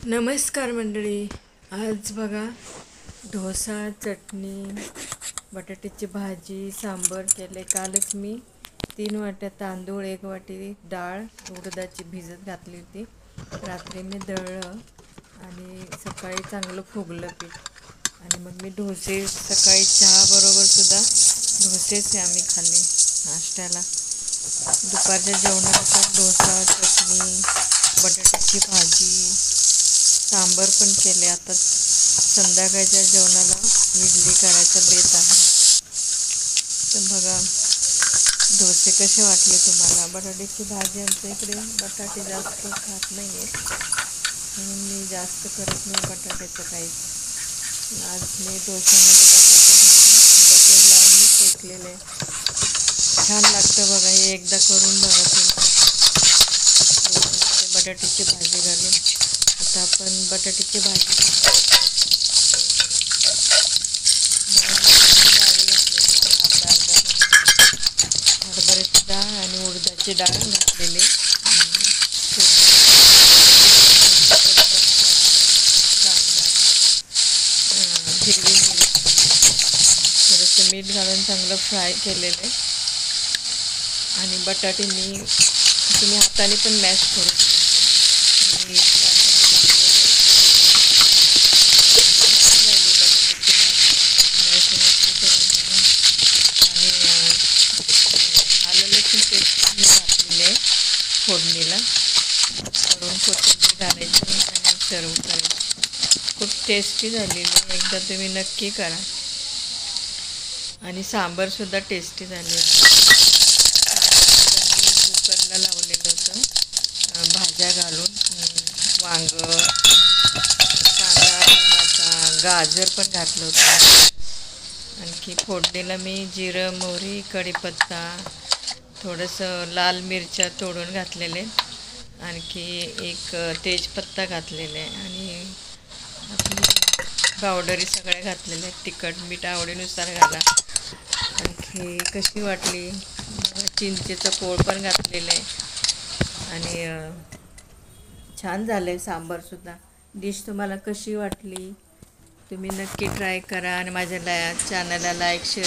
नमस्कार मंडळी. आज बघा डोसा, चटणी, बटाट्याची भाजी, सांबर केले. कालच मी 3 वाट्या तांदूळ, 1 वाटी डाळ उडदाची भिजत घातली होती. रात्री मी दळलं आणि सकाळी चांगलं फुगलं पीठ. आणि मग मी डोसे सकाळी चहाबरोबर सुद्धा डोसेच आम्ही खाल्ले नाश्त्याला. दुपारच्या जेवणाला पण डोसा, चटणी, बटाट्याची भाजी, सांबर पण केले. आता संध्याकाळच्या जेवणाला इडली करायचा बेत आहे. तर बघा डोसे कसे वाटले तुम्हाला. बटाट्याची भाजी आमच्या इकडे बटाटे जास्त खात नाही आहे, म्हणून मी जास्त करत नाही बटाट्याचं काहीच. आज मी डोशामध्ये बटर लावून मी शेकलेले. छान लागतं बघा, हे एकदा करून बघा तुम्ही. डोशामध्ये बटाट्याची भाजी घालून. आता आपण बटाट्याची भाजी हरभऱ्याची डाळ आणि उडदाची डाळ घातलेली, हिरवी मिरची, थोडंसं मीठ घालून चांगलं फ्राय केलेले. आणि बटाटे तुम्ही हाताने पण मॅश करू. घातलेले फोडणीला करून कोथिंबीर घालायची आणि सर्व करायची. खूप टेस्टी झालेली, एकदा तुम्ही नक्की करा. आणि सांबारसुद्धा टेस्टी झालेलं. कुकरला लावलेलं होतं भाज्या घालून, वांग, कांदा, टमाटा, गाजर पण घातलं होतं. आणखी फोडणीला मी जिरं, मोहरी, कढीपत्ता, थोडंसं लाल मिरच्या तोडून घातलेले, आणखी एक तेजपत्ता घातलेले आणि आपली पावडरी सगळ्या घातलेल्या आहेत. तिखट मीठ आवडीनुसार घाला. आणखी कशी वाटली. चिंचेचं कोळ पण घातलेलं आहे. आणि छान झालं आहे सांबारसुद्धा. डिश तुम्हाला कशी वाटली तुम्ही नक्की ट्राय करा. आणि माझ्या चॅनलला लाईक, शेअर,